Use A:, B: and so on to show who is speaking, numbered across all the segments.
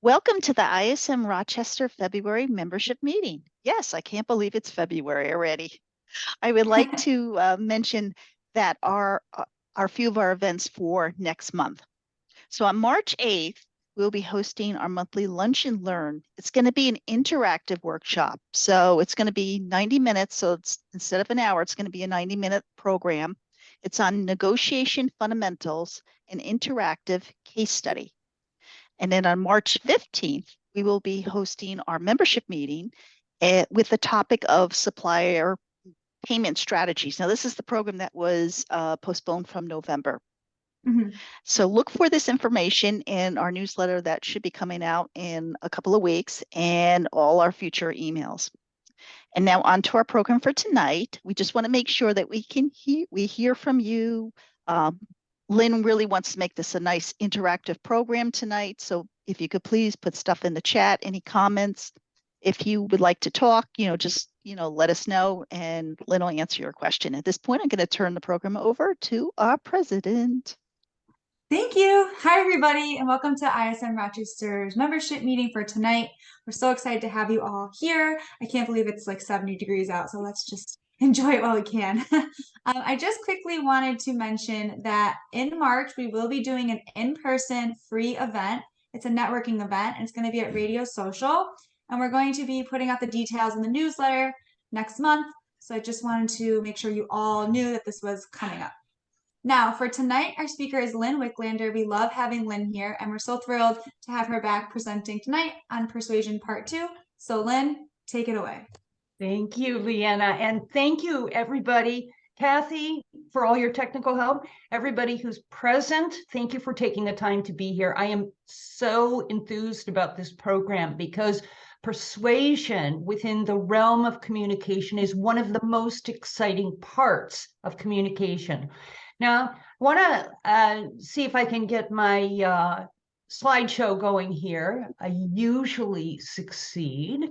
A: Welcome to the ISM Rochester February membership meeting. Yes, I can't believe it's February already. I would like to mention that our few of our events for next month. So on March 8th, we'll be hosting our monthly Lunch and Learn. It's going to be an interactive workshop. So it's going to be 90 minutes. So it's instead of an hour, it's going to be a 90-minute program. It's on negotiation fundamentals and interactive case study. And then on March 15th, we will be hosting our membership meeting with the topic of supplier payment strategies. Now, this is the program that was postponed from November. So look for this information in our newsletter that should be coming out in a couple of weeks and all our future emails. And now on to our program for tonight. We just want to make sure that we hear from you. Lynn really wants to make this a nice interactive program tonight. So if you could please put stuff in the chat, any comments. If you would like to talk, just, let us know and Lynn will answer your question. At this point, I'm going to turn the program over to our president.
B: Thank you. Hi, everybody, and welcome to ISM Rochester's membership meeting for tonight. We're so excited to have you all here. I can't believe it's like 70 degrees out, so let's just enjoy it while we can. I just quickly wanted to mention that in March, we will be doing an in-person free event. It's a networking event, and it's going to be at Radio Social, and we're going to be putting out the details in the newsletter next month. So I just wanted to make sure you all knew that this was coming up. Now, for tonight, our speaker is Lynne Wiklander. We love having Lynne here, and we're so thrilled to have her back presenting tonight on Persuasion Part 2. So, Lynne, take it away.
C: Thank you, Leanna, and thank you, everybody. Kathy, for all your technical help. Everybody who's present, thank you for taking the time to be here. I am so enthused about this program because persuasion within the realm of communication is one of the most exciting parts of communication. Now, I want to see if I can get my slideshow going here. I usually succeed.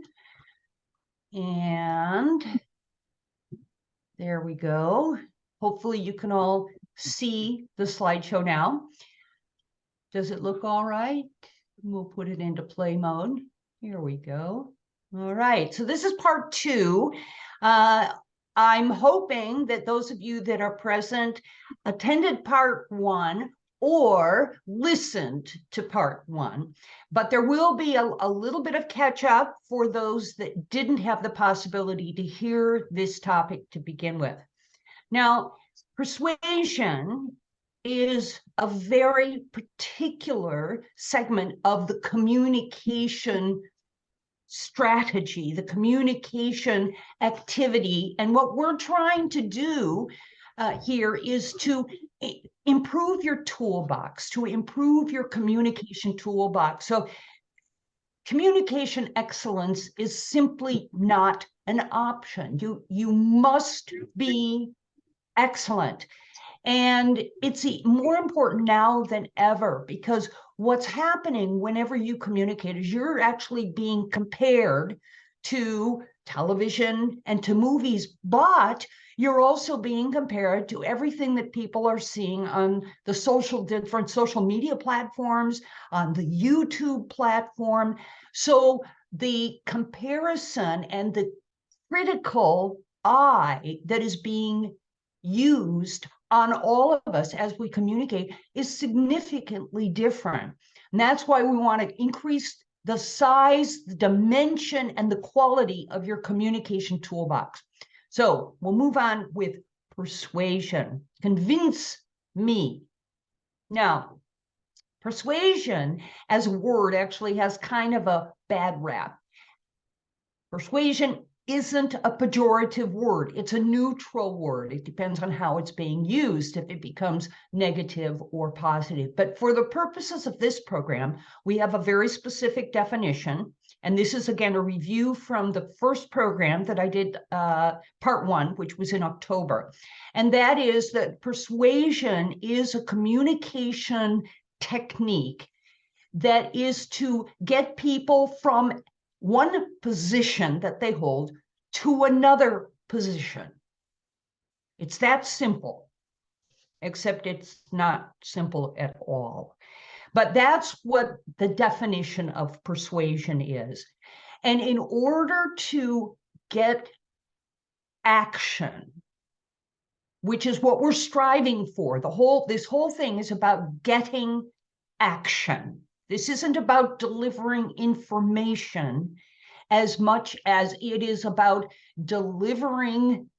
C: And there we go. Hopefully you can all see the slideshow now. Does it look all right? We'll put it into play mode. Here we go. All right, so this is part 2. I'm hoping that those of you that are present attended part 1 or listened to part 1, but there will be a little bit of catch up for those that didn't have the possibility to hear this topic to begin with. Now, persuasion is a very particular segment of the communication strategy, the communication activity. And what we're trying to do here is to improve your toolbox, to improve your communication toolbox. So communication excellence is simply not an option. You must be excellent. And it's more important now than ever because what's happening whenever you communicate is you're actually being compared to television and to movies, but you're also being compared to everything that people are seeing on the different social media platforms, on the YouTube platform. So the comparison and the critical eye that is being used on all of us as we communicate is significantly different. And that's why we want to increase the size, the dimension, and the quality of your communication toolbox. So we'll move on with persuasion. Convince me. Now, persuasion as a word actually has kind of a bad rap. Persuasion isn't a pejorative word. It's a neutral word. It depends on how it's being used, if it becomes negative or positive. But for the purposes of this program, we have a very specific definition. And this is, again, a review from the first program that I did, part 1, which was in October. And that is that persuasion is a communication technique that is to get people from one position that they hold to another position. It's that simple, except it's not simple at all. But that's what the definition of persuasion is. And in order to get action, which is what we're striving for, this whole thing is about getting action. This isn't about delivering information as much as it is about delivering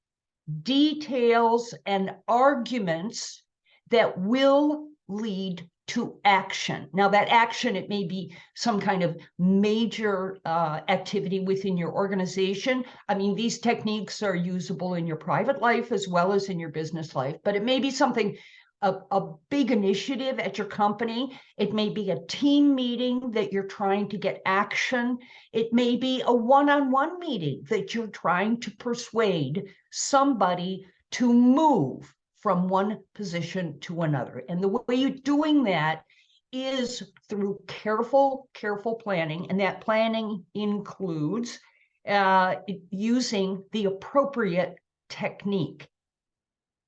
C: details and arguments that will lead to action. Now, that action, it may be some kind of major activity within your organization. I mean, these techniques are usable in your private life as well as in your business life, but it may be something, a big initiative at your company. It may be a team meeting that you're trying to get action. It may be a one-on-one meeting that you're trying to persuade somebody to move from one position to another. And the way you're doing that is through careful planning. And that planning includes using the appropriate technique,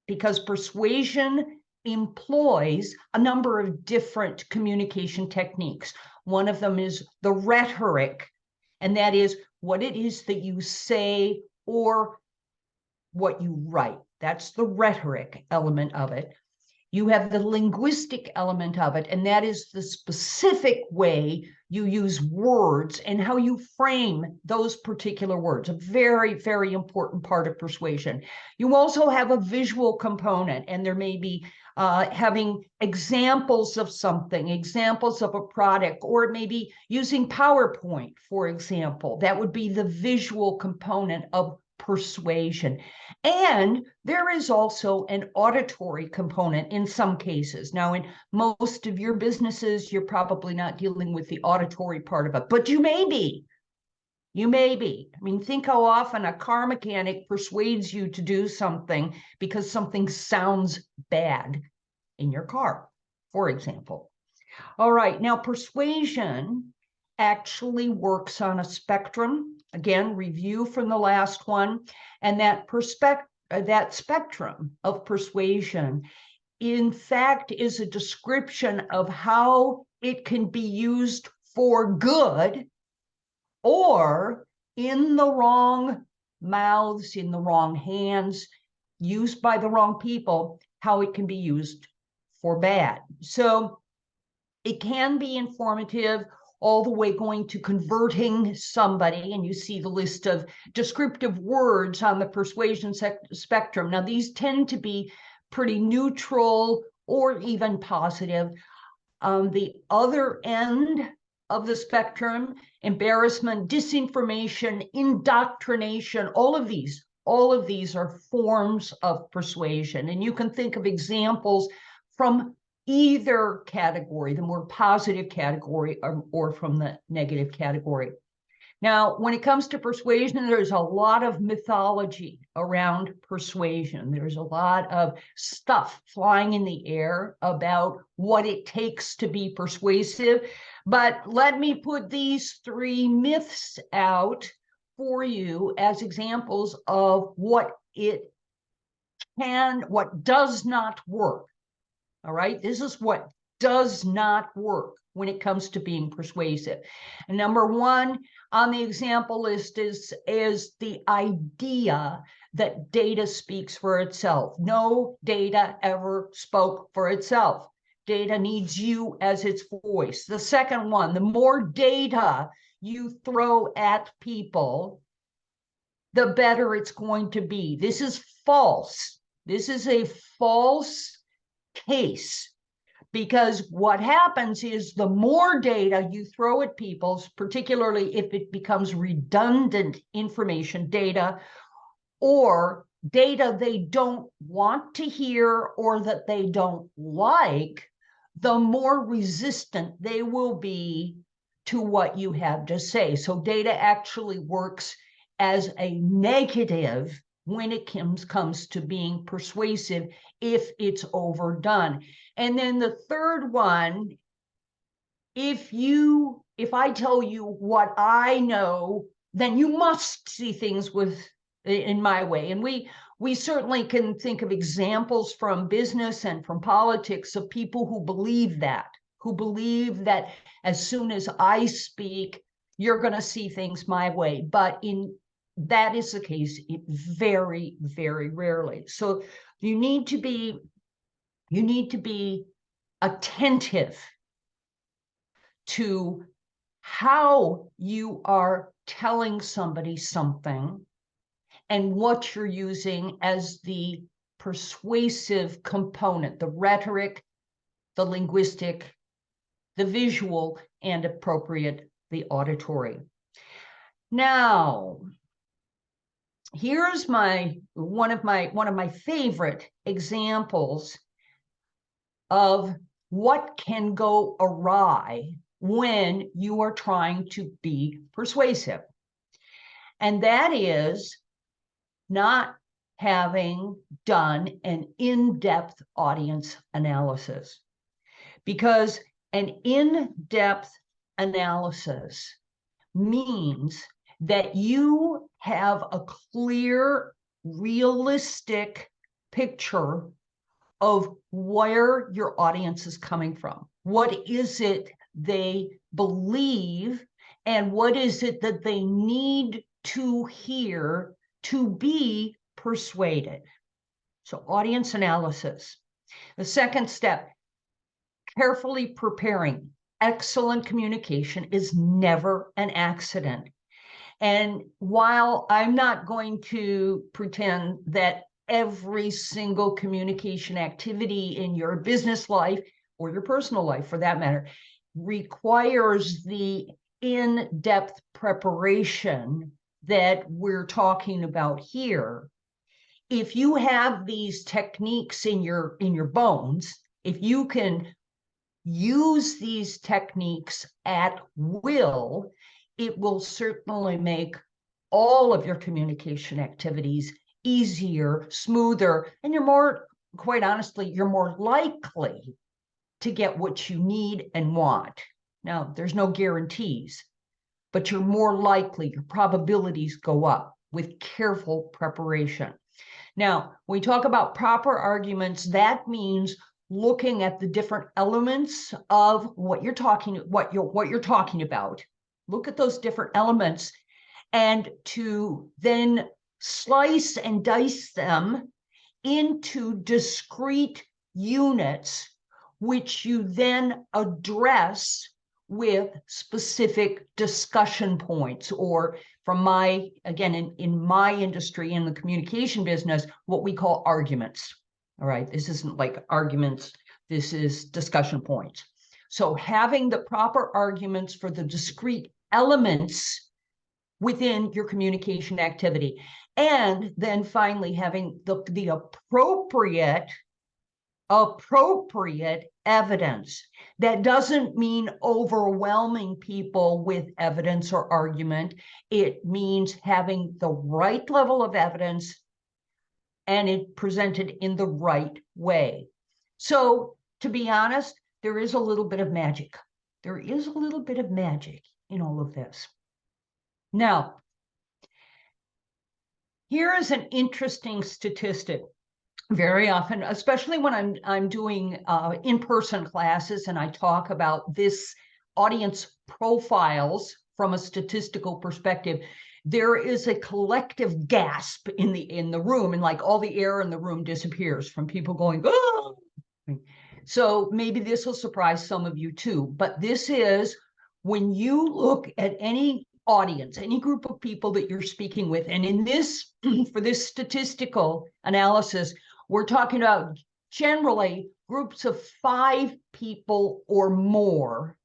C: because persuasion employs a number of different communication techniques. One of them is the rhetoric, and that is what it is that you say or what you write. That's the rhetoric element of it. You have the linguistic element of it, and that is the specific way you use words and how you frame those particular words, a very, very important part of persuasion. You also have a visual component, and there may be having examples of something, examples of a product, or it may be using PowerPoint, for example. That would be the visual component of persuasion. And there is also an auditory component in some cases. Now, in most of your businesses, you're probably not dealing with the auditory part of it, but you may be. You may be. I mean, think how often a car mechanic persuades you to do something because something sounds bad in your car, for example. All right, now persuasion actually works on a spectrum. Again, review from the last one. And that spectrum of persuasion, in fact, is a description of how it can be used for good, or in the wrong mouths, in the wrong hands, used by the wrong people, how it can be used for bad. So it can be informative all the way going to converting somebody, and you see the list of descriptive words on the persuasion spectrum. Now, these tend to be pretty neutral or even positive. On the other end of the spectrum, embarrassment, disinformation, indoctrination, all of these are forms of persuasion. And you can think of examples from either category, the more positive category, or from the negative category. Now, when it comes to persuasion, there's a lot of mythology around persuasion. There's a lot of stuff flying in the air about what it takes to be persuasive. But let me put these three myths out for you as examples of what does not work. All right, this is what does not work when it comes to being persuasive. And number one on the example list is the idea that data speaks for itself. No data ever spoke for itself. Data needs you as its voice. The second one, the more data you throw at people, the better it's going to be. This is false. This is a false case, because what happens is the more data you throw at people, particularly if it becomes redundant information, data, or data they don't want to hear or that they don't like, the more resistant they will be to what you have to say. So data actually works as a negative when it comes to being persuasive if it's overdone. And then the third one, if I tell you what I know, then you must see things in my way. And we certainly can think of examples from business and from politics of people who believe that. who believe that as soon as I speak, you're going to see things my way. But that is the case very, very rarely. So you need to be attentive to how you are telling somebody something and what you're using as the persuasive component, the rhetoric, the linguistic, the visual, and appropriate, the auditory. Now, here's one of my favorite examples of what can go awry when you are trying to be persuasive. And that is not having done an in-depth audience analysis. Because an in-depth analysis means that you have a clear, realistic picture of where your audience is coming from. What is it they believe, and what is it that they need to hear to be persuaded? So audience analysis. The second step, carefully preparing. Excellent communication is never an accident. And while I'm not going to pretend that every single communication activity in your business life or your personal life, for that matter, requires the in-depth preparation that we're talking about here, if you have these techniques in your bones, if you can use these techniques at will, it will certainly make all of your communication activities easier, smoother, and quite honestly, you're more likely to get what you need and want. Now, there's no guarantees, but you're more likely, your probabilities go up with careful preparation. Now, when we talk about proper arguments, that means looking at the different elements of what you're talking about. Look at those different elements, and to then slice and dice them into discrete units, which you then address with specific discussion points, or from in my industry, in the communication business, what we call arguments. All right, this isn't like arguments, this is discussion points. So having the proper arguments for the discrete elements within your communication activity, and then finally having the appropriate evidence. That doesn't mean overwhelming people with evidence or argument. It means having the right level of evidence and it presented in the right way. So, to be honest, there is a little bit of magic. There is a little bit of magic in all of this. Now, here is an interesting statistic. Very often, especially when I'm doing in-person classes and I talk about this audience profiles from a statistical perspective, there is a collective gasp in the room, and like all the air in the room disappears from people going, oh! So maybe this will surprise some of you too, but this is when you look at any audience, any group of people that you're speaking with, and in this, for this statistical analysis, we're talking about generally groups of 5 people or more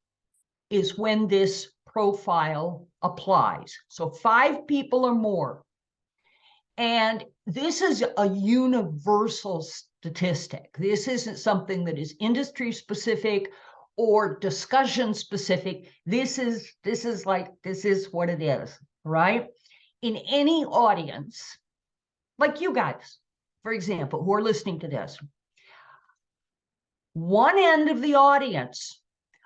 C: is when this profile applies. So 5 people or more. And this is a universal statistic. This isn't something that is industry specific or discussion specific. This is what it is, right? In any audience, like you guys, for example, who are listening to this, one end of the audience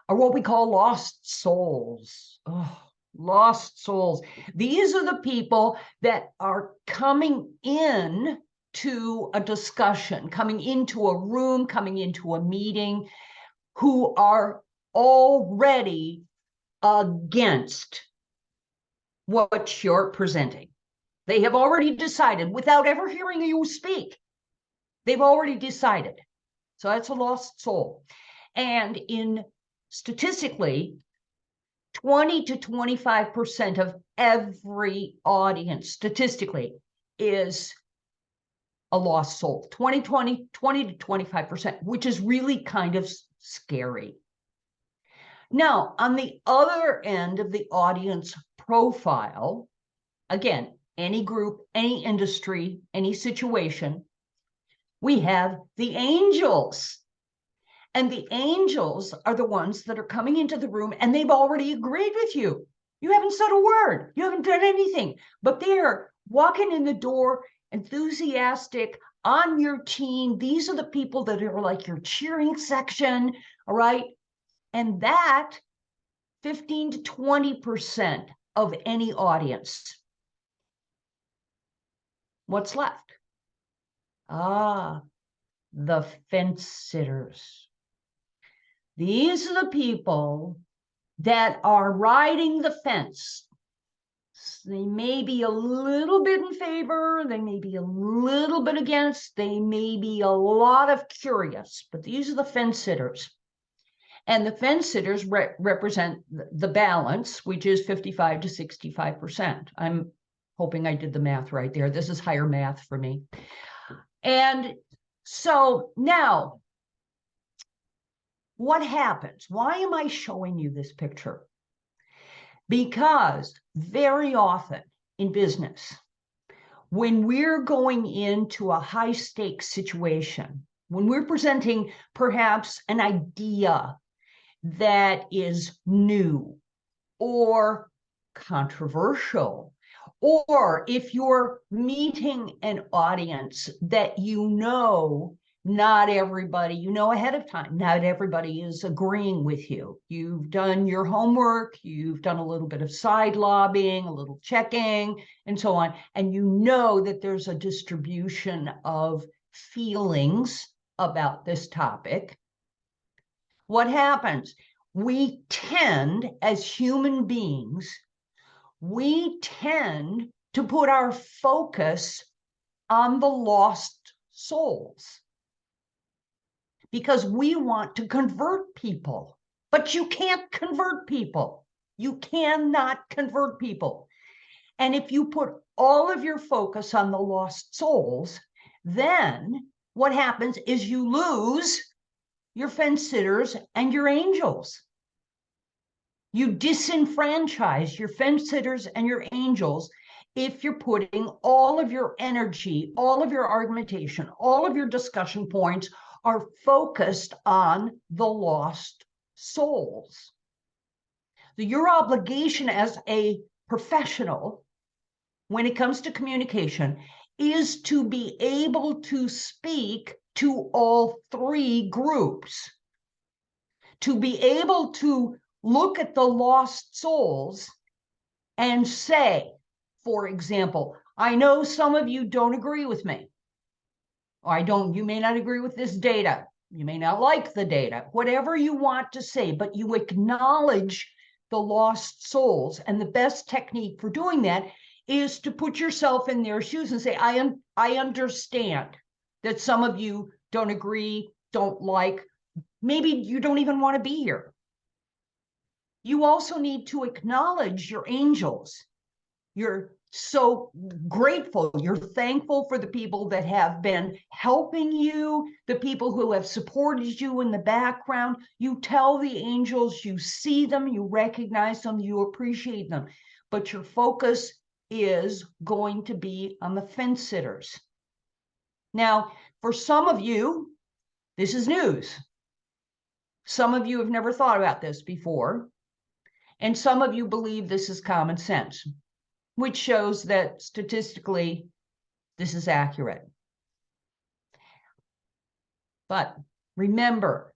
C: are what we call lost souls. Oh, lost souls. These are the people that are coming in to a discussion, coming into a room, coming into a meeting, who are already against what you're presenting. They have already decided without ever hearing you speak. They've already decided. So that's a lost soul. And statistically, 20 to 25% of every audience statistically is a lost soul. 20 to 25%, which is really kind of scary. Now, on the other end of the audience profile, again, any group, any industry, any situation, we have the angels. And the angels are the ones that are coming into the room and they've already agreed with you. You haven't said a word. You haven't done anything, but they're walking in the door, enthusiastic, on your team. These are the people that are like your cheering section, all right? And that 15 to 20% of any audience. What's left? Ah, the fence sitters. These are the people that are riding the fence. They may be a little bit in favor, they may be a little bit against, they may be a lot of curious, but these are the fence sitters. And the fence sitters represent the balance, which is 55 to 65%. I'm hoping I did the math right there. This is higher math for me. And so now, what happens? Why am I showing you this picture? Because very often in business, when we're going into a high stakes situation, when we're presenting perhaps an idea that is new or controversial, or if you're meeting an audience that you know not everybody, you know ahead of time, not everybody is agreeing with you. You've done your homework, you've done a little bit of side lobbying, a little checking, and so on, and you know that there's a distribution of feelings about this topic. What happens? We tend, as human beings, we tend to put our focus on the lost souls because we want to convert people. But you can't convert people. You cannot convert people. And if you put all of your focus on the lost souls, then what happens is you lose your fence sitters and your angels. You disenfranchise your fence sitters and your angels if you're putting all of your energy, all of your argumentation, all of your discussion points are focused on the lost souls. So your obligation as a professional, when it comes to communication, is to be able to speak to all three groups, to be able to look at the lost souls and say, for example, I know some of you don't agree with me. Or you may not agree with this data. You may not like the data, whatever you want to say, but you acknowledge the lost souls. And the best technique for doing that is to put yourself in their shoes and say, I understand that some of you don't agree, don't like, maybe you don't even want to be here. You also need to acknowledge your angels. You're so grateful. You're thankful for the people that have been helping you, the people who have supported you in the background. You tell the angels you see them, you recognize them, you appreciate them, but your focus is going to be on the fence sitters. Now, for some of you, this is news. Some of you have never thought about this before, and some of you believe this is common sense, which shows that statistically, this is accurate. But remember,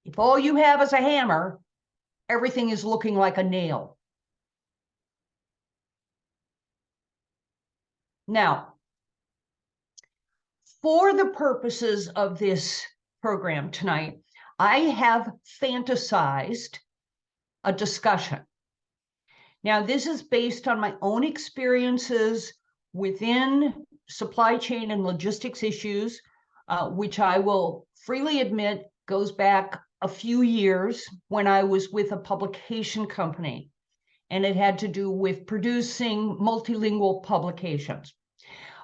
C: if all you have is a hammer, everything is looking like a nail. Now, for the purposes of this program tonight, I have fantasized a discussion. Now, this is based on my own experiences within supply chain and logistics issues, which I will freely admit goes back a few years when I was with a publication company, and it had to do with producing multilingual publications.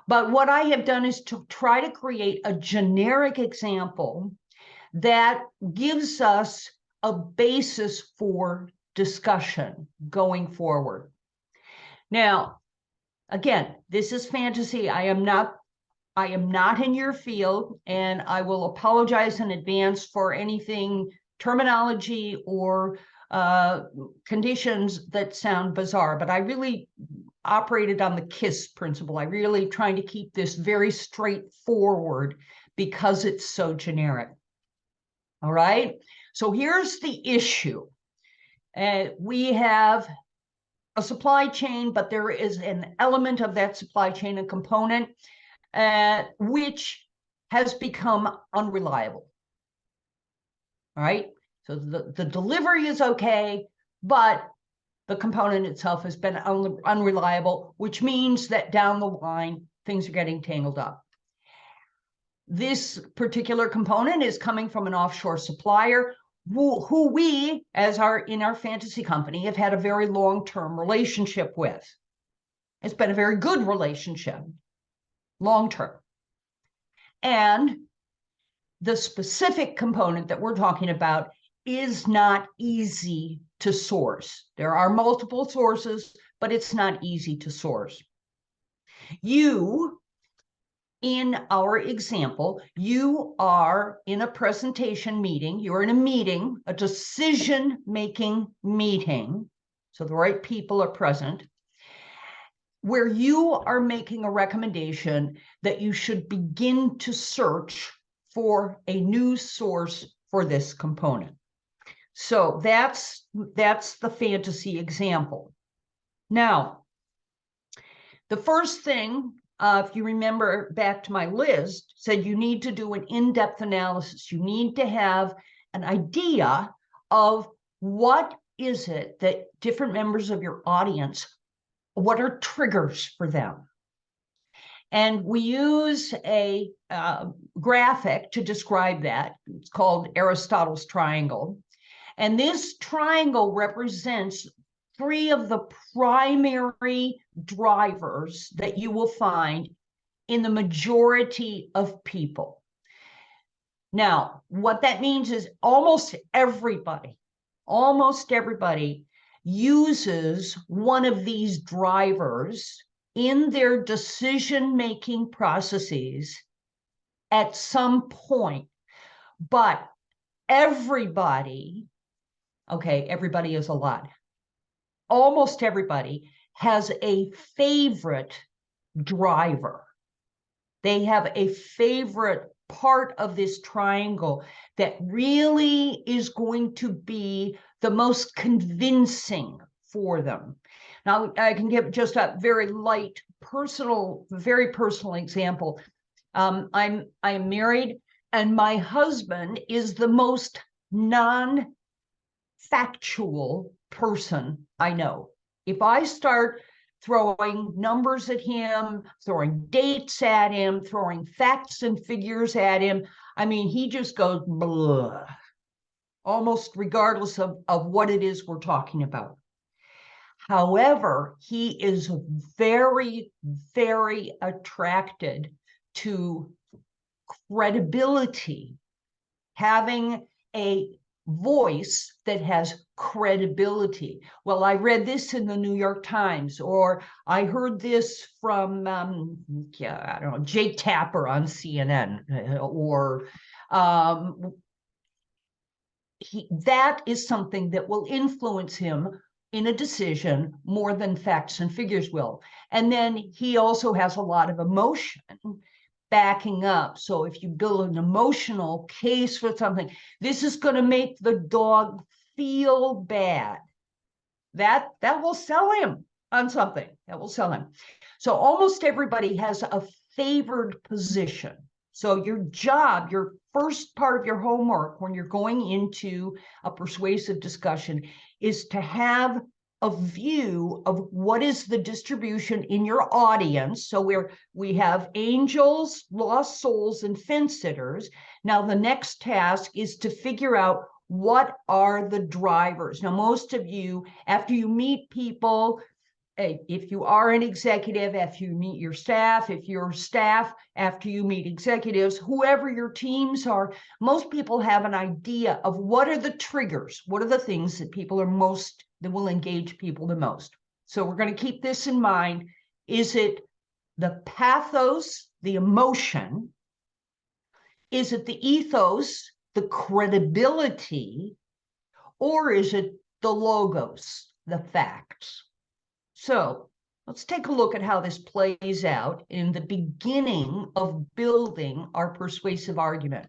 C: But what I have done is to try to create a generic example that gives us a basis for discussion going forward. Now, again, this is fantasy. I am not in your field, and I will apologize in advance for anything terminology or conditions that sound bizarre, but I really operated on the KISS principle. I really trying to keep this very straightforward because it's so generic. All right, so here's the issue. We have a supply chain, but there is an element of that supply chain, a component, which has become unreliable. All right, so the delivery is okay, but the component itself has been unreliable, which means that down the line, things are getting tangled up. This particular component is coming from an offshore supplier who we, in our fantasy company, have had a very long-term relationship with. It's been a very good relationship, long-term. And the specific component that we're talking about is not easy to source. There are multiple sources, but it's not easy to source. In our example, you are in a presentation meeting, you're in a meeting, a decision-making meeting, so the right people are present, where you are making a recommendation that you should begin to search for a new source for this component. So that's the fantasy example. Now, the first thing, if you remember back to my list, said you need to do an in-depth analysis. You need to have an idea of what is it that different members of your audience, what are triggers for them? And we use a graphic to describe that. It's called Aristotle's triangle. And this triangle represents 3 of the primary drivers that you will find in the majority of people. Now, what that means is almost everybody uses one of these drivers in their decision-making processes at some point. But everybody is a lot. Almost everybody has a favorite driver. They have a favorite part of this triangle that really is going to be the most convincing for them. Now, I can give just a very light, very personal example. I'm married, and my husband is the most non-factual person I know. If I start throwing numbers at him, throwing dates at him, throwing facts and figures at him, I mean, he just goes blah, almost regardless of what it is we're talking about. However, he is very, very attracted to credibility, having a voice that has credibility. Well, I read this in the New York Times, or I heard this from, I don't know, Jake Tapper on CNN, or that is something that will influence him in a decision more than facts and figures will. And then he also has a lot of emotion backing up. So if you build an emotional case for something, this is going to make the dog feel bad. That will sell him on something. That will sell him. So almost everybody has a favored position. So your job, your first part of your homework when you're going into a persuasive discussion is to have a view of what is the distribution in your audience. So we have angels, lost souls, and fence sitters. Now the next task is to figure out what are the drivers. Now most of you, after you meet people, if you are an executive, after you meet your staff, if you're staff, after you meet executives, whoever your teams are, most people have an idea of what are the triggers, what are the things that people are most, that will engage people the most. So we're going to keep this in mind. Is it the pathos, the emotion? Is it the ethos, the credibility? Or is it the logos, the facts? So let's take a look at how this plays out in the beginning of building our persuasive argument.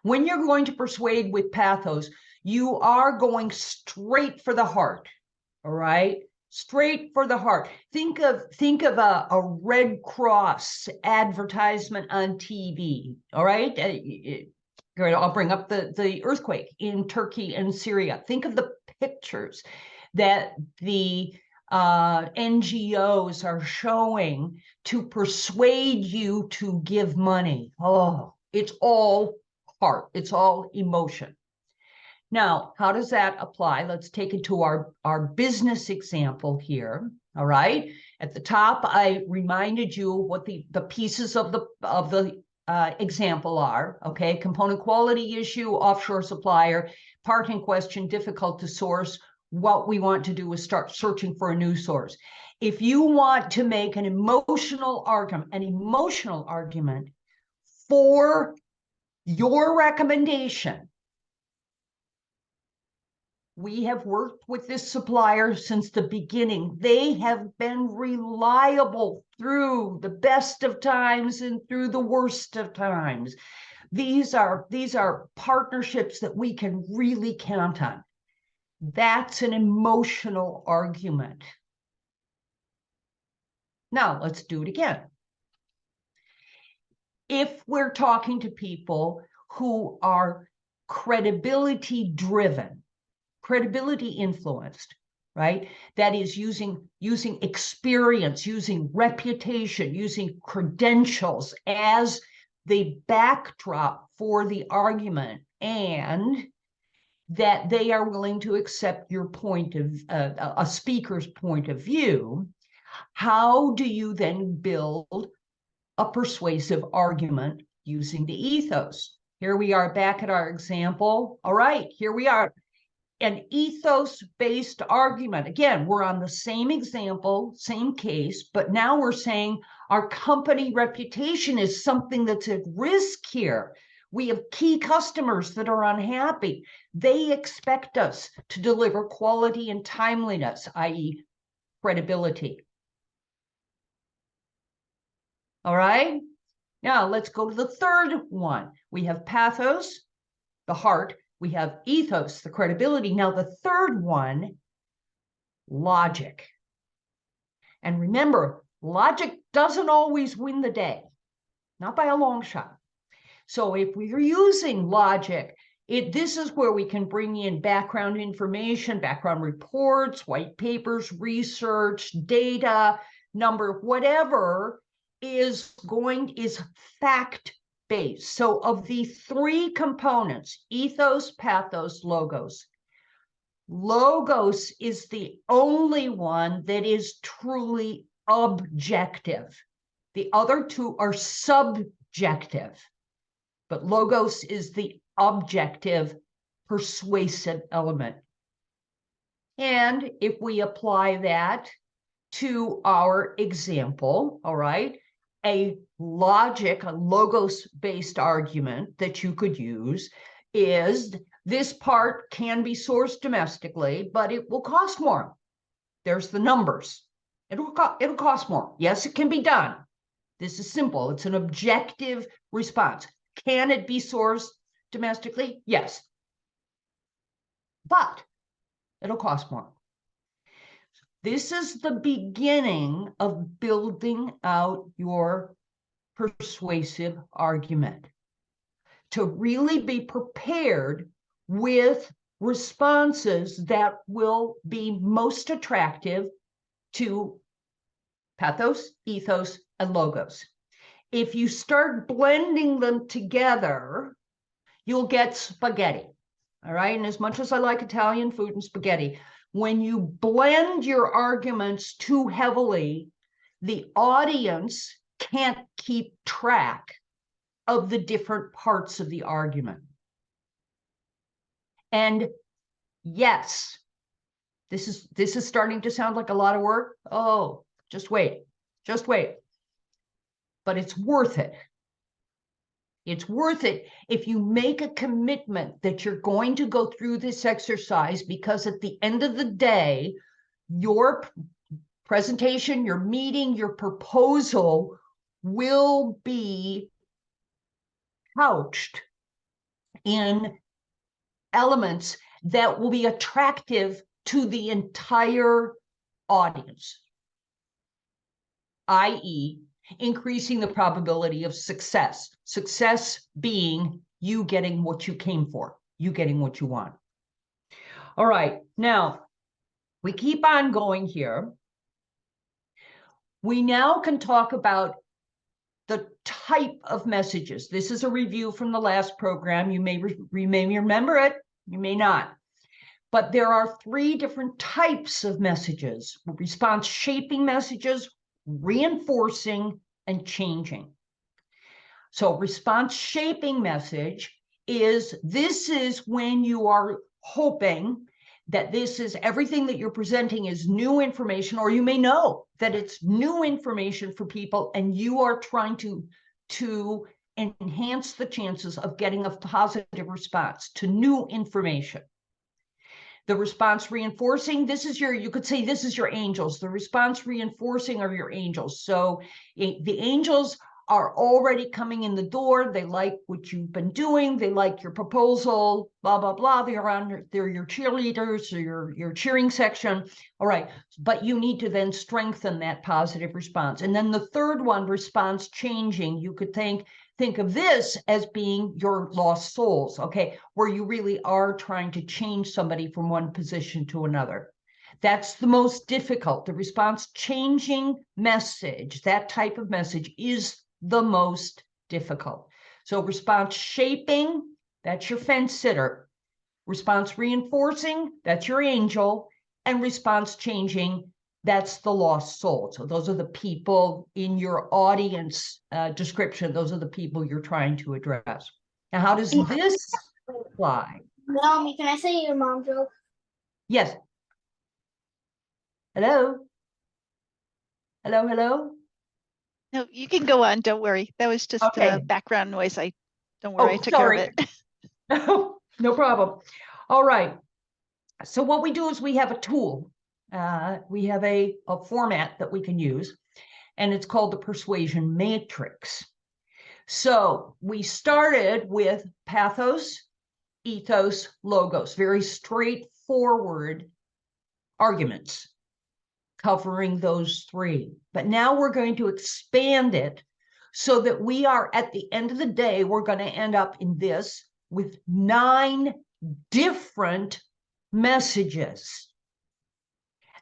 C: When you're going to persuade with pathos, you are going straight for the heart, all right? Straight for the heart. Think of a Red Cross advertisement on TV, all right? I'll bring up the earthquake in Turkey and Syria. Think of the pictures that the NGOs are showing to persuade you to give money. Oh, it's all heart. It's all emotion. Now, how does that apply? Let's take it to our business example here. All right. At the top, I reminded you what the pieces of the example are. Okay. Component quality issue, offshore supplier, part in question, difficult to source. What we want to do is start searching for a new source. If you want to make an emotional argument for your recommendation, we have worked with this supplier since the beginning. They have been reliable through the best of times and through the worst of times. These are partnerships that we can really count on. That's an emotional argument. Now, let's do it again. If we're talking to people who are credibility driven, credibility influenced, right? That is using experience, using reputation, using credentials as the backdrop for the argument, and that they are willing to accept your point of a speaker's point of view. How do you then build a persuasive argument using the ethos? Here we are back at our example. All right, here we are. An ethos-based argument. Again, we're on the same example, same case, but now we're saying our company reputation is something that's at risk here. We have key customers that are unhappy. They expect us to deliver quality and timeliness, i.e., credibility. All right? Now let's go to the third one. We have pathos, the heart. We have ethos, the credibility. Now the third one, logic. And remember, logic doesn't always win the day, not by a long shot. So if we're using logic, this is where we can bring in background information, background reports, white papers, research, data, number, whatever is fact-based. So of the three components, ethos, pathos, logos, logos is the only one that is truly objective. The other two are subjective. But logos is the objective, persuasive element. And if we apply that to our example, all right, a logos-based argument that you could use is this part can be sourced domestically, but it will cost more. There's the numbers. It'll cost more. Yes, it can be done. This is simple. It's an objective response. Can it be sourced domestically? Yes. But it'll cost more. This is the beginning of building out your persuasive argument, to really be prepared with responses that will be most attractive to pathos, ethos, and logos. If you start blending them together, you'll get spaghetti. All right. And as much as I like Italian food and spaghetti, when you blend your arguments too heavily, the audience can't keep track of the different parts of the argument. And yes, this is starting to sound like a lot of work. Oh, just wait. But it's worth it. It's worth it if you make a commitment that you're going to go through this exercise, because at the end of the day, your presentation, your meeting, your proposal will be couched in elements that will be attractive to the entire audience, i.e., increasing the probability of success. Success being you getting what you came for, you getting what you want. All right, now we keep on going here. We now can talk about the type of messages. This is a review from the last program. You may remember it, you may not. But there are 3 different types of messages: response shaping messages, reinforcing, and changing. So response shaping message is, this is when you are hoping that this is everything that you're presenting is new information, or you may know that it's new information for people, and you are trying to enhance the chances of getting a positive response to new information. The response reinforcing, this is your, you could say this is your angels. The response reinforcing are your angels. So the angels are already coming in the door. They like what you've been doing. They like your proposal, blah, blah, blah. They're your cheerleaders or your cheering section. All right. But you need to then strengthen that positive response. And then the third one, response changing, you could think of this as being your lost souls, okay, where you really are trying to change somebody from one position to another. That's the most difficult. The response changing message, that type of message, is the most difficult. So response shaping, that's your fence sitter. Response reinforcing, that's your angel. And response changing, that's the lost soul. So those are the people in your audience description. Those are the people you're trying to address. Now, how does this apply?
D: Naomi, can I say your mom joke?
C: Yes. Hello? Hello?
A: No, you can go on. Don't worry. That was just
C: Okay.
A: background noise. Don't worry. I took care of it.
C: No problem. All right. So what we do is we have a tool. We have a format that we can use, and it's called the Persuasion Matrix. So we started with pathos, ethos, logos, very straightforward arguments covering those 3. But now we're going to expand it so that we are, at the end of the day, we're going to end up in this with 9 different messages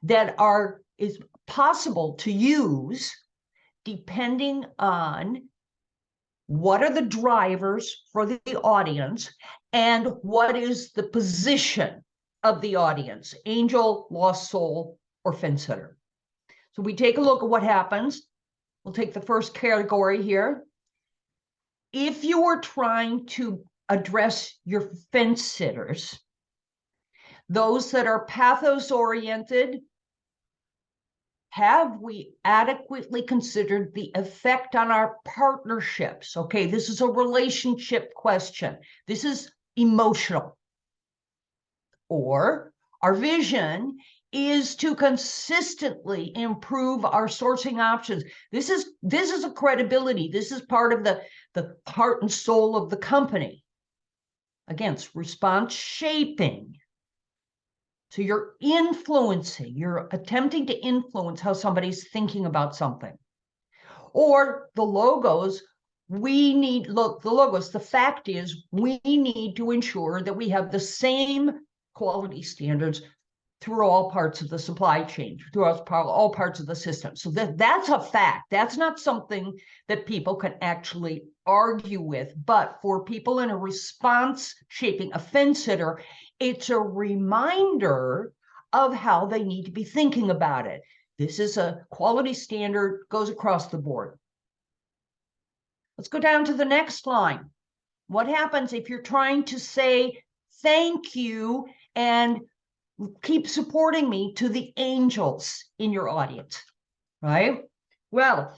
C: that is possible to use depending on what are the drivers for the audience and what is the position of the audience: angel, lost soul, or fence sitter. So we take a look at what happens. We'll take the first category here. If you are trying to address your fence sitters, those that are pathos oriented, have we adequately considered the effect on our partnerships? Okay, this is a relationship question. This is emotional. Or our vision is to consistently improve our sourcing options. This is a credibility. This is part of the heart and soul of the company. Again, it's response shaping. So you're influencing, you're attempting to influence how somebody's thinking about something. Or the logos, we need, look, the logos, the fact is we need to ensure that we have the same quality standards through all parts of the supply chain, throughout all parts of the system. So that's a fact. That's not something that people can actually argue with. But for people in a response shaping, a fence sitter, it's a reminder of how they need to be thinking about it. This is a quality standard, goes across the board. Let's go down to the next line. What happens if you're trying to say thank you and keep supporting me to the angels in your audience, right? Well,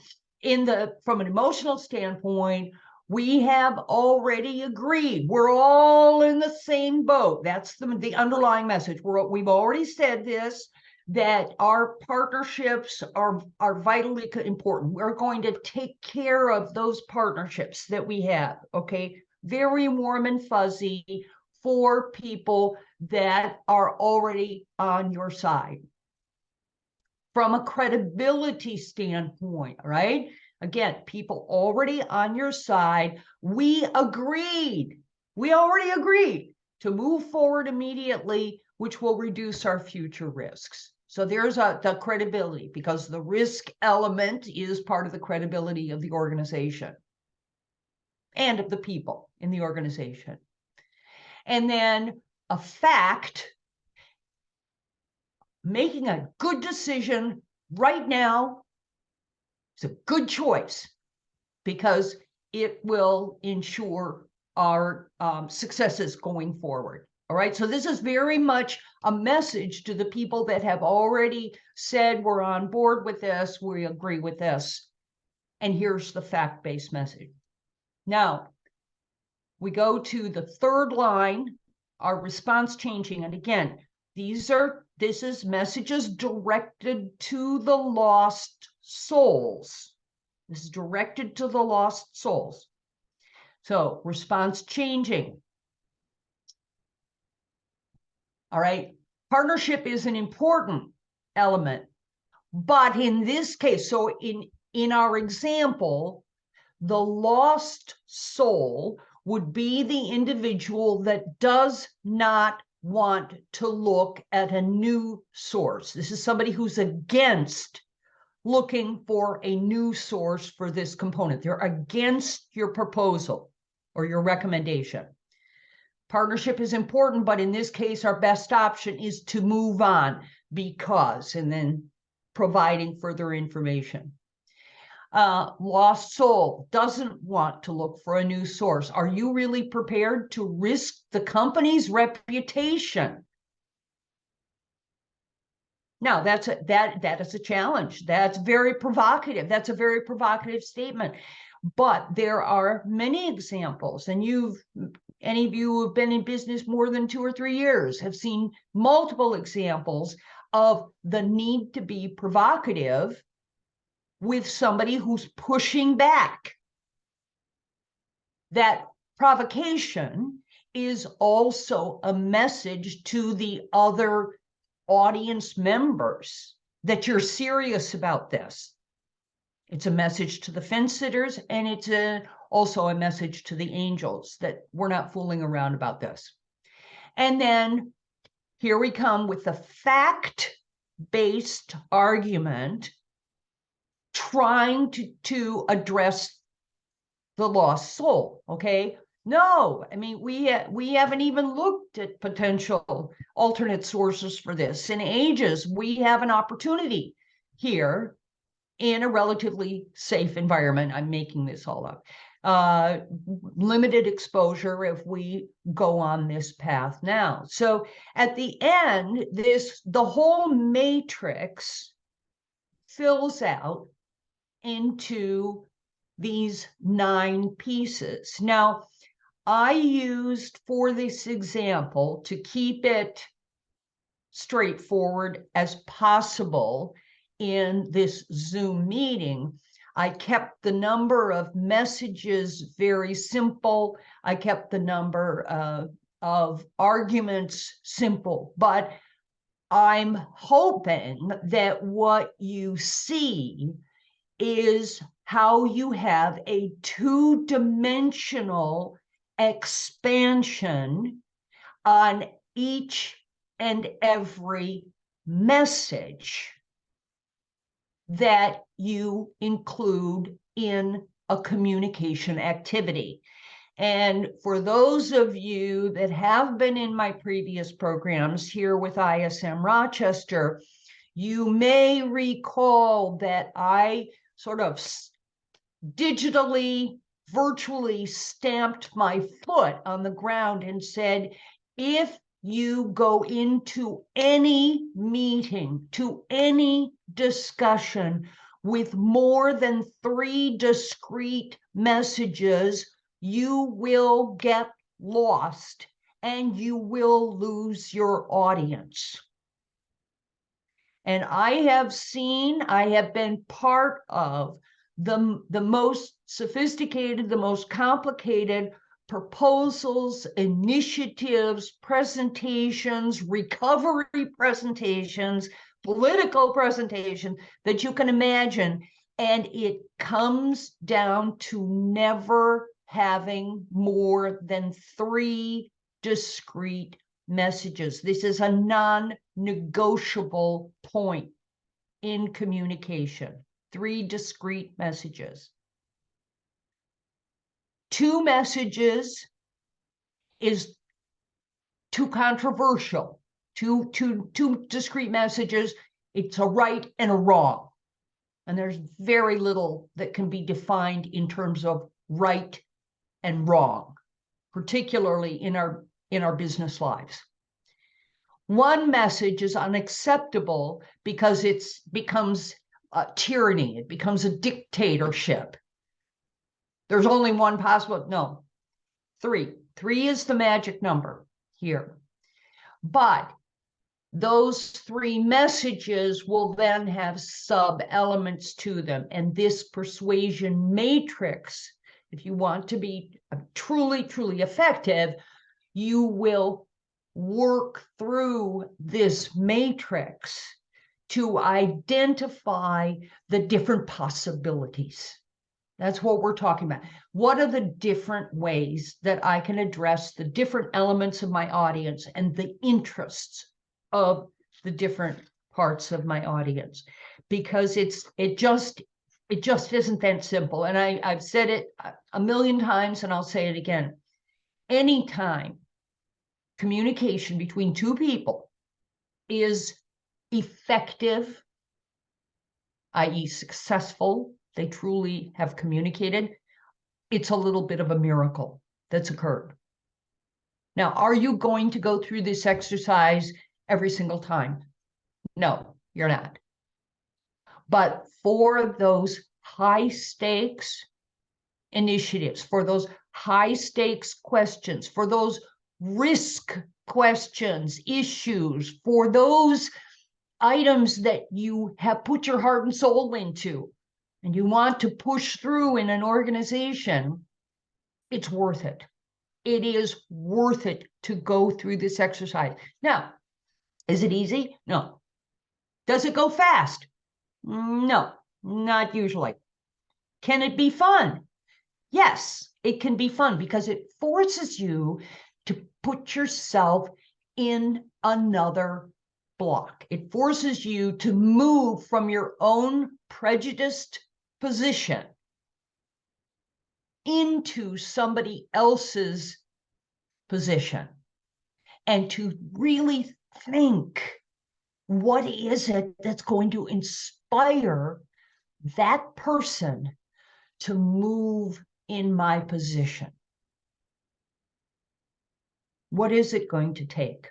C: from an emotional standpoint, we have already agreed. We're all in the same boat. That's the underlying message. We've already said this, that our partnerships are vitally important. We're going to take care of those partnerships that we have, okay? Very warm and fuzzy for people that are already on your side. From a credibility standpoint, right? Again, people already on your side, we already agreed to move forward immediately, which will reduce our future risks. So there's the credibility, because the risk element is part of the credibility of the organization and of the people in the organization. And then a fact, making a good decision right now is a good choice because it will ensure our successes going forward. All right, so this is very much a message to the people that have already said we're on board with this, we agree with this, and here's the fact-based message. Now, we go to the third line, our response changing, and again, this is messages directed to the lost souls. This is directed to the lost souls. So response changing. All right, partnership is an important element, but in this case, so in our example, the lost soul would be the individual that does not want to look at a new source. This is somebody who's against looking for a new source for this component. They're against your proposal or your recommendation. Partnership is important, but in this case, our best option is to move on because, and then providing further information. Lost soul doesn't want to look for a new source. Are you really prepared to risk the company's reputation? Now, that is a challenge. That's very provocative. That's a very provocative statement. But there are many examples, and any of you who have been in business more than 2 or 3 years have seen multiple examples of the need to be provocative with somebody who's pushing back. That provocation is also a message to the other audience members that you're serious about this. It's a message to the fence sitters, and it's also a message to the angels that we're not fooling around about this. And then here we come with the fact-based argument, trying to address the lost soul, okay? No, I mean, we haven't even looked at potential alternate sources for this in ages. We have an opportunity here in a relatively safe environment. I'm making this all up. Limited exposure if we go on this path now. So at the end, the whole matrix fills out into these 9 pieces. Now, I used for this example, to keep it straightforward as possible in this Zoom meeting, I kept the number of messages very simple. I kept the number of arguments simple, but I'm hoping that what you see is how you have a two-dimensional expansion on each and every message that you include in a communication activity. And for those of you that have been in my previous programs here with ISM Rochester, you may recall that I sort of digitally, virtually stamped my foot on the ground and said, if you go into any meeting, to any discussion with more than 3 discrete messages, you will get lost and you will lose your audience. And I have been part of the most sophisticated, the most complicated proposals, initiatives, presentations, recovery presentations, political presentations that you can imagine. And it comes down to never having more than 3 discrete messages. This is a non-negotiable point in communication. 3 discrete messages. 2 messages is too controversial. Two discrete messages, it's a right and a wrong. And there's very little that can be defined in terms of right and wrong, particularly in our business lives. 1 message is unacceptable because it becomes a tyranny. It becomes a dictatorship. There's only 1 possible. No, 3. 3 is the magic number here. But those 3 messages will then have sub-elements to them. And this persuasion matrix, if you want to be truly, truly effective, you will work through this matrix to identify the different possibilities. That's what we're talking about. What are the different ways that I can address the different elements of my audience and the interests of the different parts of my audience? Because it just isn't that simple. And I've said it a million times, and I'll say it again. Anytime communication between 2 people is effective, i.e. successful, they truly have communicated, it's a little bit of a miracle that's occurred. Now, are you going to go through this exercise every single time? No, you're not. But for those high stakes initiatives, for those high stakes questions, for those risk questions, issues, for those items that you have put your heart and soul into, and you want to push through in an organization, it's worth it. It is worth it to go through this exercise. Now, is it easy? No. Does it go fast? No, not usually. Can it be fun? Yes, it can be fun because it forces you to put yourself in another block. It forces you to move from your own prejudiced position into somebody else's position and to really think, what is it that's going to inspire that person to move in my position? What is it going to take?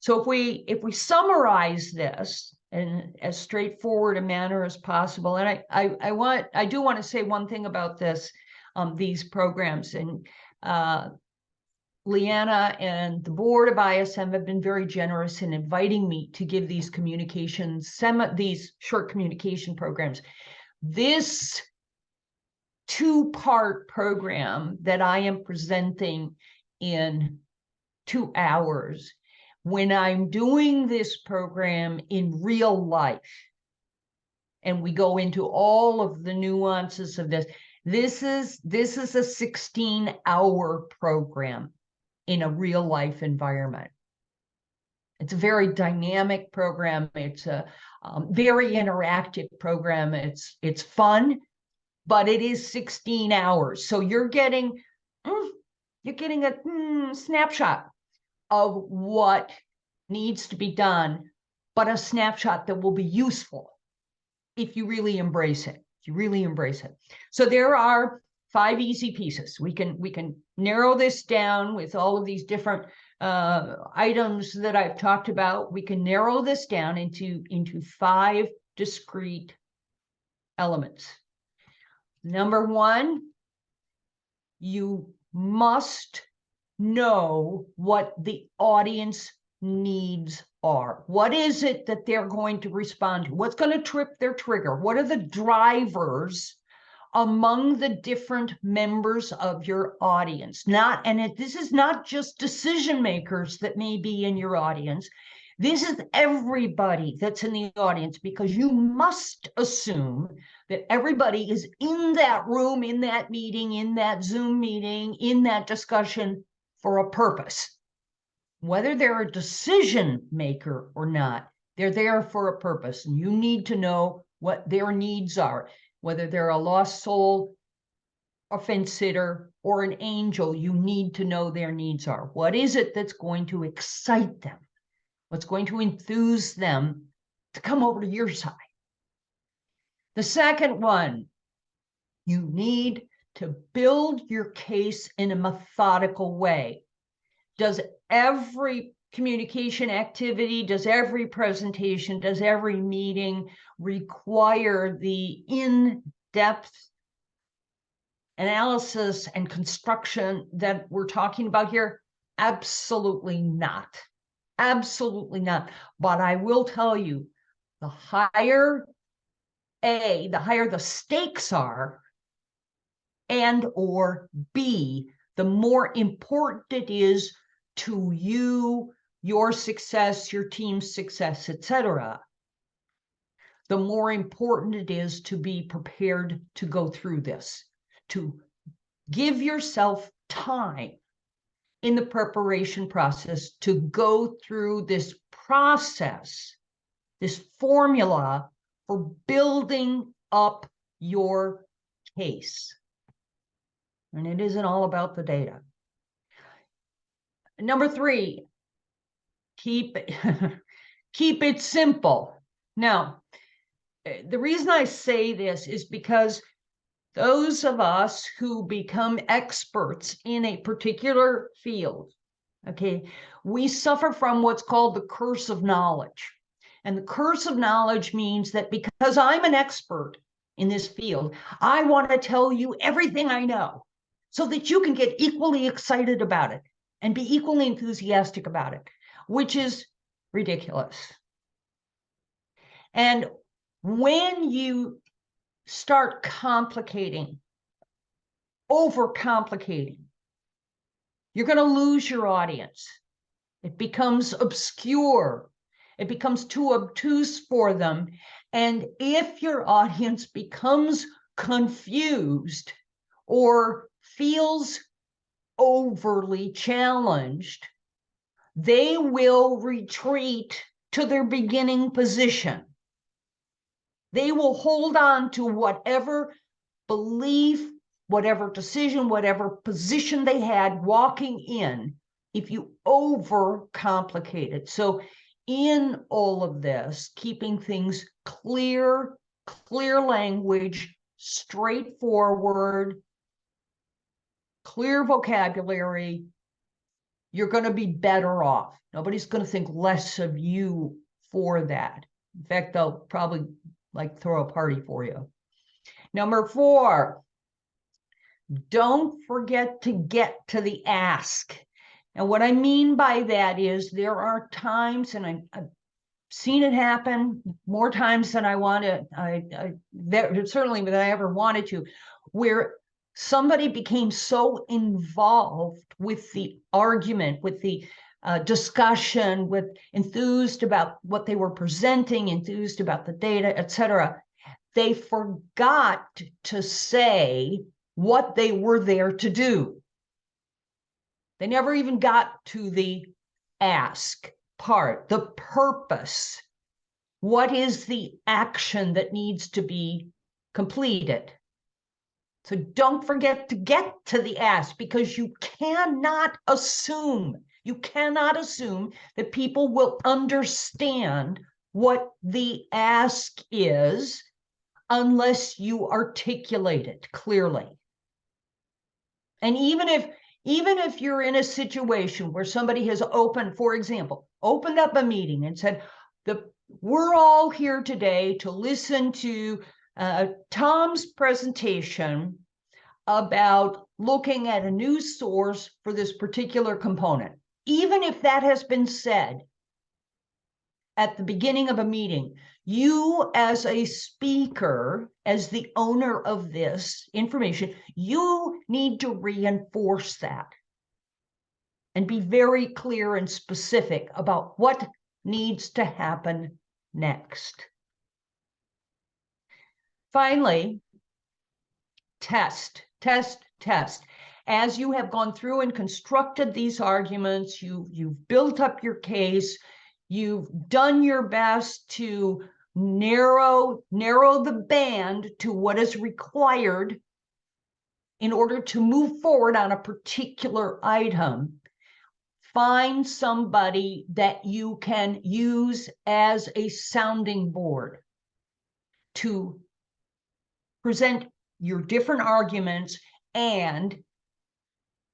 C: So if we summarize this in as straightforward a manner as possible, and I do want to say one thing about this, these programs, and Leanna and the board of ISM have been very generous in inviting me to give these these short communication programs. This 2-part program that I am presenting in 2 hours, when I'm doing this program in real life, and we go into all of the nuances of this. This is a 16-hour program in a real life environment. It's a very dynamic program. It's a very interactive program. It's fun, but it is 16 hours. So you're getting a snapshot of what needs to be done, but a snapshot that will be useful if you really embrace it. If you really embrace it. So there are 5 easy pieces. We can narrow this down with all of these different items that I've talked about. We can narrow this down into 5 discrete elements. Number 1, you must know what the audience needs are. What is it that they're going to respond to? What's going to trip their trigger? What are the drivers among the different members of your audience? This is not just decision makers that may be in your audience. This is everybody that's in the audience, because you must assume that everybody is in that room, in that meeting, in that Zoom meeting, in that discussion for a purpose. Whether they're a decision maker or not, they're there for a purpose, and you need to know what their needs are. Whether they're a lost soul, a fence sitter, or an angel, you need to know their needs are. What is it that's going to excite them? What's going to enthuse them to come over to your side? The second one, you need to build your case in a methodical way. Does every communication activity, does every presentation, does every meeting require the in-depth analysis and construction that we're talking about here? Absolutely not. Absolutely not. But I will tell you, the higher the stakes are, and or B, the more important it is to you, your success, your team's success, etc., the more important it is to be prepared to go through this, to give yourself time in the preparation process to go through this process, this formula for building up your case. And it isn't all about the data. Number 3, keep it simple. Now, the reason I say this is because those of us who become experts in a particular field, okay, we suffer from what's called the curse of knowledge. And the curse of knowledge means that because I'm an expert in this field, I want to tell you everything I know so that you can get equally excited about it and be equally enthusiastic about it, which is ridiculous. And when you start complicating, overcomplicating, you're going to lose your audience. It becomes obscure. It becomes too obtuse for them. And if your audience becomes confused or feels overly challenged, they will retreat to their beginning position. They will hold on to whatever belief, whatever decision, whatever position they had walking in, if you overcomplicate it. So in all of this, keeping things clear language, straightforward, clear vocabulary, you're going to be better off. Nobody's going to think less of you for that. In fact, they'll probably throw a party for you. Number 4, don't forget to get to the ask. And what I mean by that is there are times, and I've seen it happen more times than I want to, certainly than I ever wanted to, where somebody became so involved with the argument, with the discussion, enthused about what they were presenting, enthused about the data, etc., they forgot to say what they were there to do. They never even got to the ask part, the purpose. What is the action that needs to be completed? So don't forget to get to the ask, because you cannot assume that people will understand what the ask is unless you articulate it clearly. And even if you're in a situation where somebody has for example, opened up a meeting and said, we're all here today to listen to Tom's presentation about looking at a news source for this particular component. Even if that has been said at the beginning of a meeting, you as a speaker, as the owner of this information, you need to reinforce that and be very clear and specific about what needs to happen next. Finally, test. As you have gone through and constructed these arguments, you've built up your case, you've done your best to narrow the band to what is required in order to move forward on a particular item. Find somebody that you can use as a sounding board to present your different arguments, and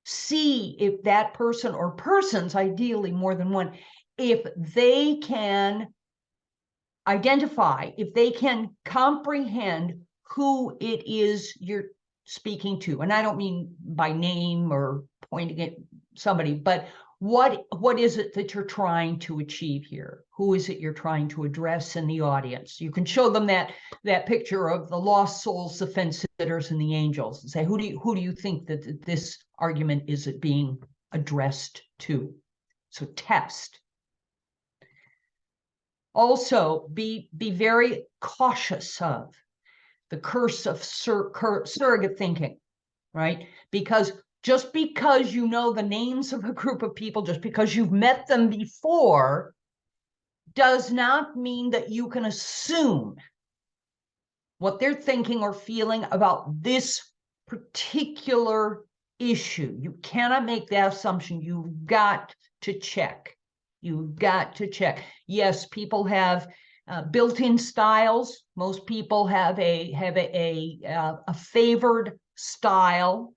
C: see if that person or persons, ideally more than one, if they can identify, if they can comprehend who it is you're speaking to. And I don't mean by name or pointing at somebody, but what is it that you're trying to achieve here? Who is it you're trying to address in the audience? You can show them that picture of the lost souls, the fence sitters, and the angels, and say, who do you think that this argument is being addressed to? So test. Also, be very cautious of the curse of surrogate thinking, right? Because just because you know the names of a group of people, just because you've met them before, does not mean that you can assume what they're thinking or feeling about this particular issue. You cannot make that assumption. You've got to check. You've got to check. Yes, people have built-in styles. Most people have a favored style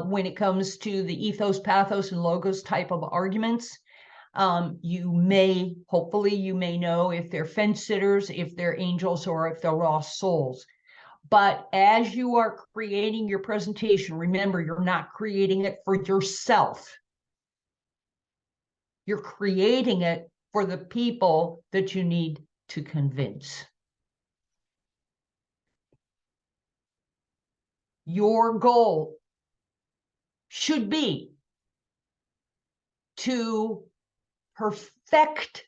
C: when it comes to the ethos, pathos, and logos type of arguments. Hopefully you may know if they're fence sitters, if they're angels, or if they're lost souls. But as you are creating your presentation, remember, you're not creating it for yourself. You're creating it for the people that you need to convince. Your goal should be to perfect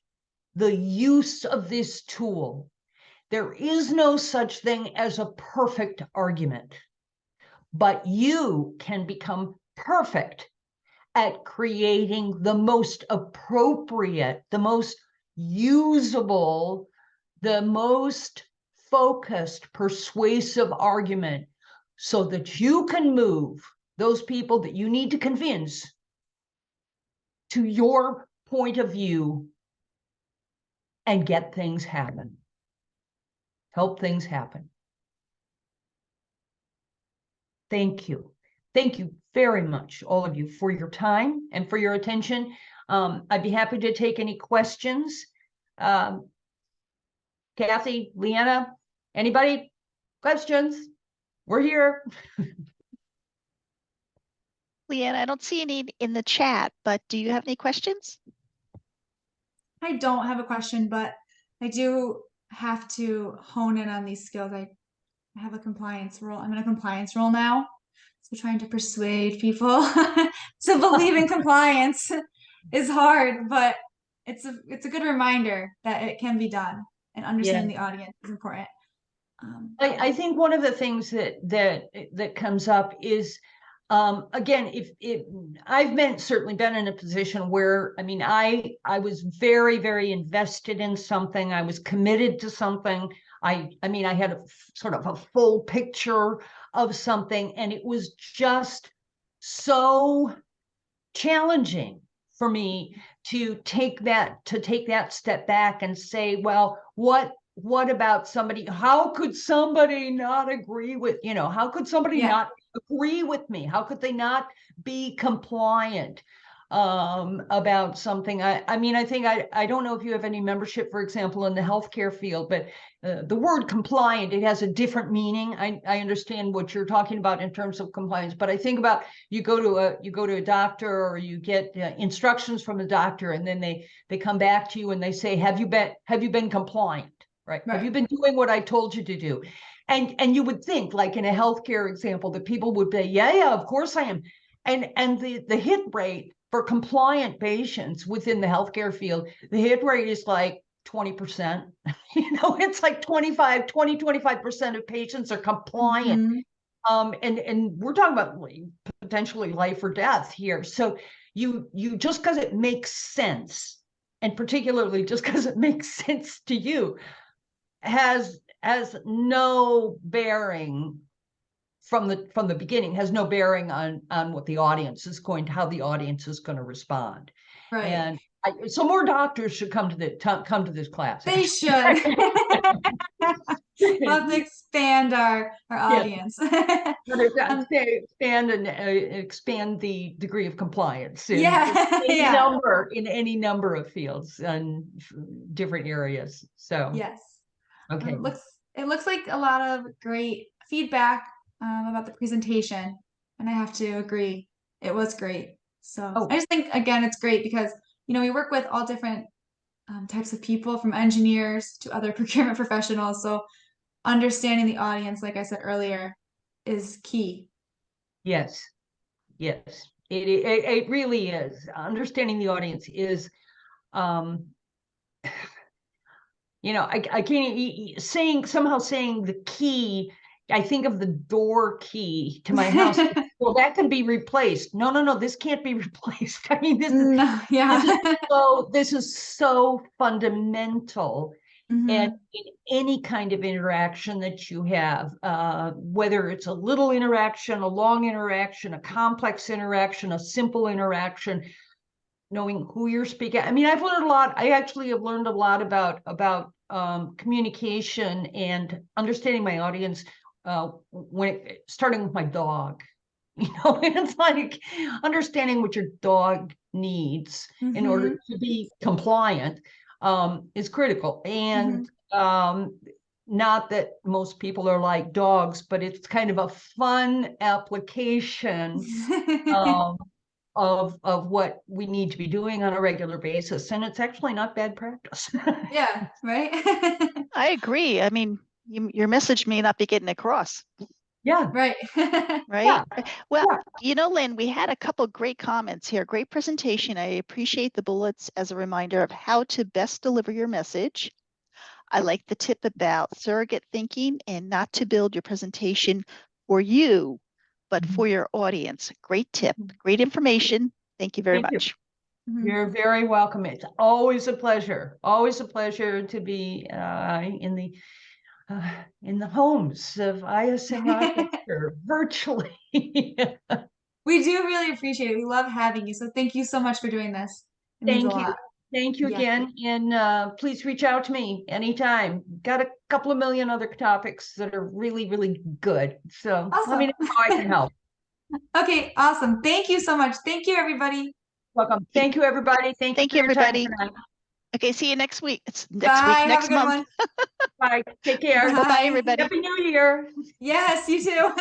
C: the use of this tool. There is no such thing as a perfect argument, but you can become perfect at creating the most appropriate, the most usable, the most focused, persuasive argument, so that you can move those people that you need to convince to your point of view and get things happen. Help things happen. Thank you. Thank you very much, all of you, for your time and for your attention. I'd be happy to take any questions. Kathy, Leanna, anybody? Questions? We're here.
A: Leanne, I don't see any in the chat, but do you have any questions?
B: I don't have a question, but I do have to hone in on these skills. I have a compliance role. I'm in a compliance role now. So trying to persuade people to believe in compliance is hard, but it's a good reminder that it can be done, and understanding the audience is important.
C: I think one of the things that comes up is, again, if I've certainly been in a position where, I mean, I was very, very invested in something. I was committed to something. I mean, I had a sort of a full picture of something, and it was just so challenging for me to take that step back and say, well, what about somebody? How could somebody not agree with, how could somebody not agree with me? How could they not be compliant about something? I mean, I think I don't know if you have any membership, for example, in the healthcare field, but the word compliant, it has a different meaning. I understand what you're talking about in terms of compliance, but I think about you go to a doctor, or you get instructions from the doctor, and then they come back to you and they say, have you been compliant? Right. Have you been doing what I told you to do? And you would think, like in a healthcare example, that people would say, yeah, of course I am. And the hit rate for compliant patients within the healthcare field, the hit rate is like 20%. It's like 25% of patients are compliant. And we're talking about potentially life or death here. So you just because it makes sense, and particularly just because it makes sense to you, has no bearing from the beginning, has no bearing on what the audience is how the audience is going to respond.
B: Right.
C: And so more doctors should come to this class.
B: They should. We'll have to expand our audience.
C: Expand the degree of compliance in any number of fields and different areas. So
B: yes.
C: Okay.
B: It looks like a lot of great feedback about the presentation, and I have to agree, it was great. So I just think, again, it's great because we work with all different types of people, from engineers to other procurement professionals. So understanding the audience, like I said earlier, is key.
C: Yes. It really is. Understanding the audience is, I can't saying the key. I think of the door key to my house. Well, that can be replaced. No, this can't be replaced. I mean, this is so fundamental. And in any kind of interaction that you have, whether it's a little interaction, a long interaction, a complex interaction, a simple interaction, knowing who you're speaking. I mean, I've learned a lot. I actually have learned a lot about communication and understanding my audience starting with my dog. It's like understanding what your dog needs in order to be compliant is critical. And not that most people are like dogs, but it's kind of a fun application of what we need to be doing on a regular basis. And it's actually not bad practice.
B: Yeah, right.
A: I agree. I mean, your message may not be getting across.
C: Yeah.
B: Right.
A: Right.
C: Yeah.
A: Well, Lynn, we had a couple great comments here. Great presentation. I appreciate the bullets as a reminder of how to best deliver your message. I like the tip about surrogate thinking and not to build your presentation for you, but for your audience. Great tip. Great information. Thank you very much.
C: You're very welcome. It's always a pleasure. Always a pleasure to be in the homes of ISM Rochester virtually.
B: We do really appreciate it. We love having you. So thank you so much for doing this.
C: Thank you. Thank you again. And please reach out to me anytime. Got a couple of million other topics that are really, really good. So
B: awesome.
C: Let me know how I can help.
B: Okay, awesome. Thank you so much. Thank you, everybody.
C: Welcome. Thank you, everybody. Thank you, everybody.
A: Okay, see you next week. It's
B: next
A: month.
C: Bye. Take care.
B: Bye.
A: Bye, everybody.
C: Happy New Year.
B: Yes, you too.